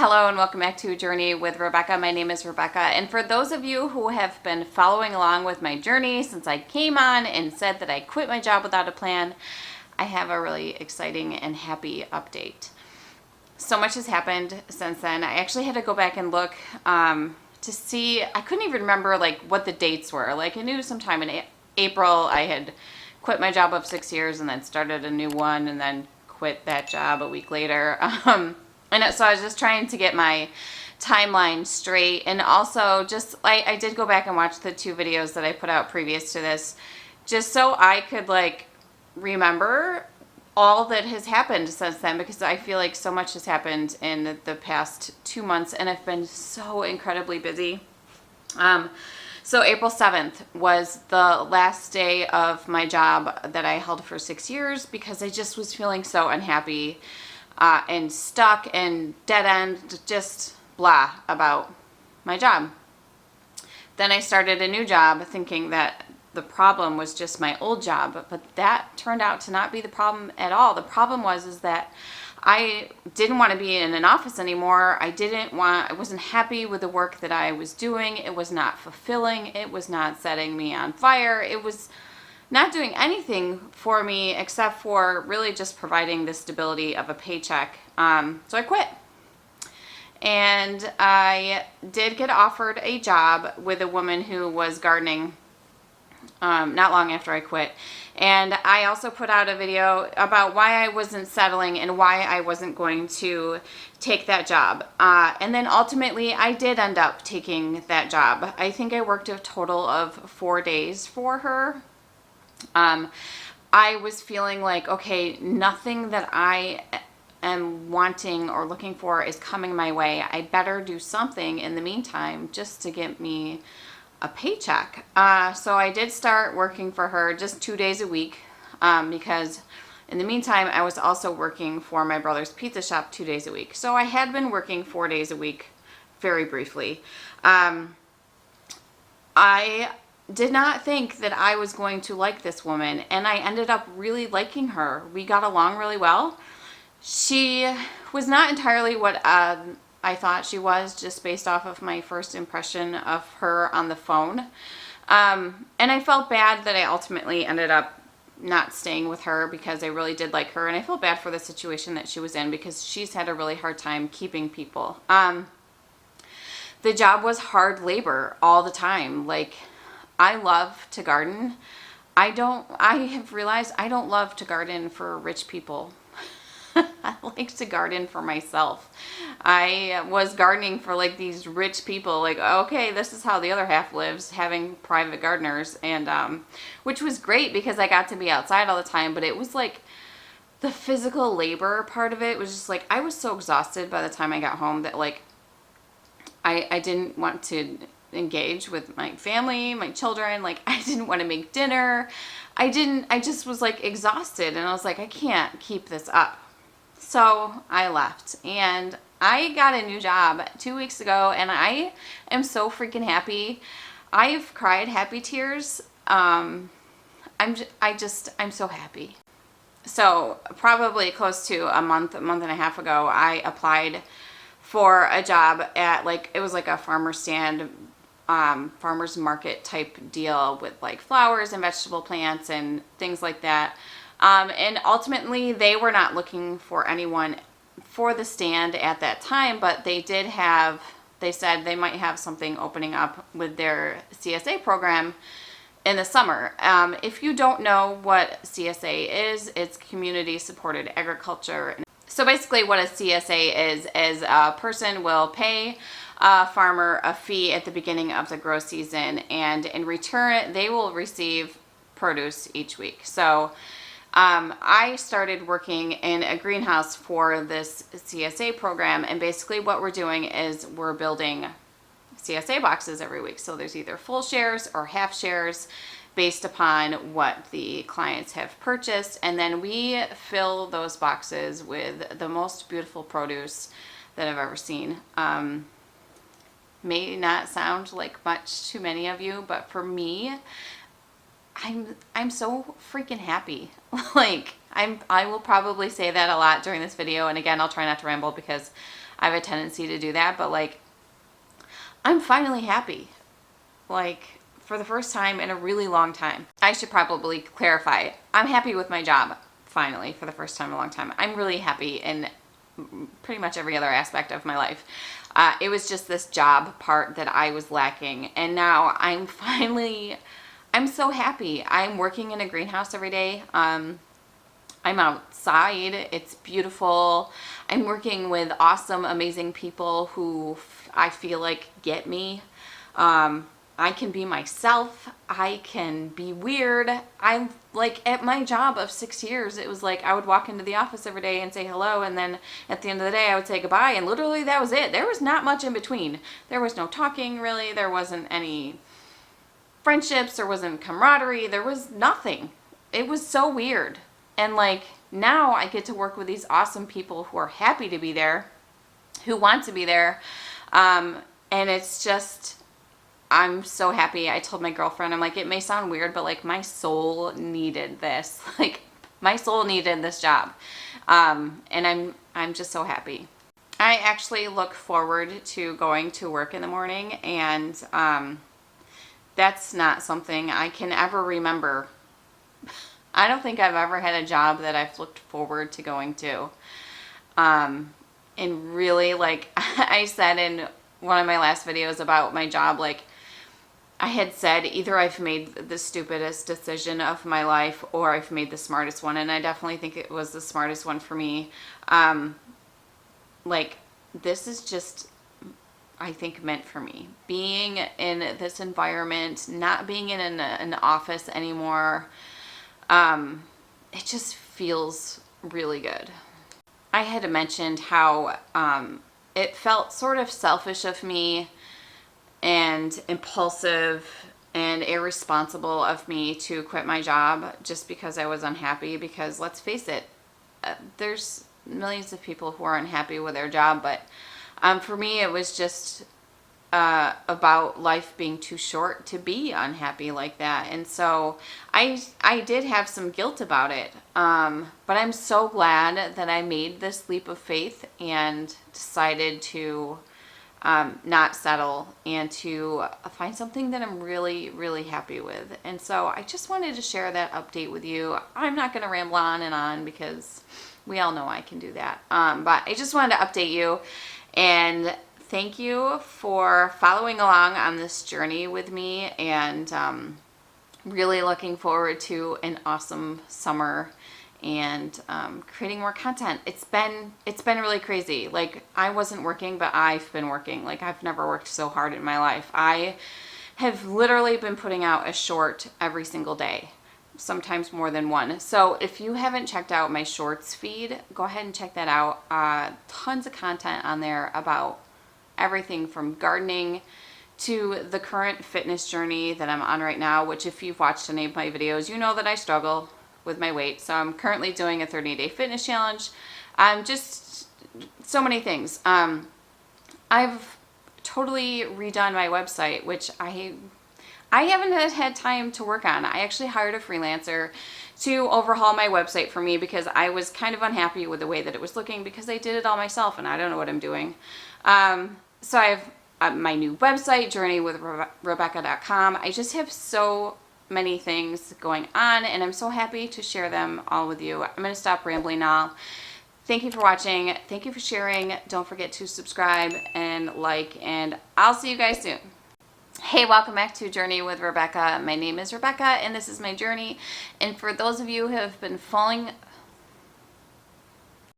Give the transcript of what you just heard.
Hello and welcome back to Journey with Rebecca. My name is Rebecca, and for those of you who have been following along with my journey since I came on and said that I quit my job without a plan, I have a really exciting and happy update. So much has happened since then. I actually had to go back and look to see. I couldn't even remember what the dates were. I knew sometime in April I had quit my job of 6 years and then started a new one and then quit that job a week later. And so I was just trying to get my timeline straight, and also just I did go back and watch the 2 videos that I put out previous to this, just so I could remember all that has happened since then, because I feel like so much has happened in the past 2 months, and I've been so incredibly busy. So April 7th was the last day of my job that I held for 6 years, because I just was feeling so unhappy and stuck and dead end, just blah about my job. Then I started a new job thinking that the problem was just my old job, but that turned out to not be the problem at all. The problem was that I didn't want to be in an office anymore. I wasn't happy with the work that I was doing. It was not fulfilling. It was not setting me on fire. It was not doing anything for me except for really just providing the stability of a paycheck. So I quit. And I did get offered a job with a woman who was gardening not long after I quit. And I also put out a video about why I wasn't settling and why I wasn't going to take that job. And then ultimately I did end up taking that job. I think I worked a total of 4 days for her. I was feeling okay, nothing that I am wanting or looking for is coming my way. I better do something in the meantime just to get me a paycheck. So I did start working for her just 2 days a week, because in the meantime I was also working for my brother's pizza shop 2 days a week. So I had been working 4 days a week very briefly. I did not think that I was going to like this woman, and I ended up really liking her. We got along really well. She was not entirely what I thought she was, just based off of my first impression of her on the phone. And I felt bad that I ultimately ended up not staying with her, because I really did like her, and I felt bad for the situation that she was in, because she's had a really hard time keeping people. The job was hard labor all the time. I love to garden. I have realized I don't love to garden for rich people. I like to garden for myself. I was gardening for these rich people, okay, this is how the other half lives, having private gardeners, and which was great because I got to be outside all the time, but it was the physical labor part of it was just I was so exhausted by the time I got home that I didn't want to engage with my family, my children. I didn't want to make dinner. I just was exhausted, and I was I can't keep this up. So I left, and I got a new job 2 weeks ago, and I am so freaking happy. I've cried happy tears. I'm so happy. So probably close to a month and a half ago, I applied for a job at it was a farmer stand, farmer's market type deal with flowers and vegetable plants and things like that. And ultimately they were not looking for anyone for the stand at that time, but they said they might have something opening up with their CSA program in the summer. If you don't know what CSA is, it's community supported agriculture. So basically what a CSA is a person will pay a farmer a fee at the beginning of the grow season, and in return they will receive produce each week. So I started working in a greenhouse for this CSA program, and basically what we're doing is we're building CSA boxes every week. So there's either full shares or half shares based upon what the clients have purchased, and then we fill those boxes with the most beautiful produce that I've ever seen. May not sound like much to many of you, but for me, I'm so freaking happy. I will probably say that a lot during this video, and again, I'll try not to ramble because I have a tendency to do that, but like, I'm finally happy. Like, for the first time in a really long time. I should probably clarify. I'm happy with my job, finally, for the first time in a long time. I'm really happy in pretty much every other aspect of my life. It was just this job part that I was lacking. And now I'm so happy. I'm working in a greenhouse every day. I'm outside. It's beautiful. I'm working with awesome, amazing people who I feel like get me. I can be myself. I can be weird. I'm like, at my job of 6 years, it was like I would walk into the office every day and say hello, and then at the end of the day I would say goodbye, and literally that was it. There was not much in between. There was no talking, really. There wasn't any friendships. There wasn't camaraderie. There was nothing. It was so weird. And like, now I get to work with these awesome people who are happy to be there, who want to be there, and it's just, I'm so happy. I told my girlfriend, I'm like, it may sound weird, but like, my soul needed this. Like, my soul needed this job. And I'm just so happy. I actually look forward to going to work in the morning, and that's not something I can ever remember. I don't think I've ever had a job that I've looked forward to going to. And really, like I said in one of my last videos about my job, like, I had said either I've made the stupidest decision of my life or I've made the smartest one, and I definitely think it was the smartest one for me. Like, this is just, I think, meant for me. Being in this environment, not being in an office anymore, it just feels really good. I had mentioned how it felt sort of selfish of me and impulsive and irresponsible of me to quit my job just because I was unhappy, because let's face it, there's millions of people who are unhappy with their job, but for me it was just about life being too short to be unhappy like that. And so I did have some guilt about it, but I'm so glad that I made this leap of faith and decided to not settle and to find something that I'm really, really happy with. And so I just wanted to share that update with you. I'm not going to ramble on and on because we all know I can do that. But I just wanted to update you, and thank you for following along on this journey with me, and really looking forward to an awesome summer and creating more content. It's been really crazy. Like, I wasn't working, but I've been working. Like, I've never worked so hard in my life. I have literally been putting out a short every single day, sometimes more than one. So if you haven't checked out my shorts feed, go ahead and check that out. Tons of content on there about everything from gardening to the current fitness journey that I'm on right now, which if you've watched any of my videos, you know that I struggle with my weight. So I'm currently doing a 30-day fitness challenge. Just so many things. I've totally redone my website, which I haven't had time to work on. I actually hired a freelancer to overhaul my website for me because I was kind of unhappy with the way that it was looking, because I did it all myself and I don't know what I'm doing. So I have my new website, journeywithrebecca.com. I just have so many things going on, and I'm so happy to share them all with you. I'm going to stop rambling now. Thank you for watching. Thank you for sharing. Don't forget to subscribe and like, and I'll see you guys soon. Hey, welcome back to Journey with Rebecca. My name is Rebecca, and this is my journey. And for those of you who have been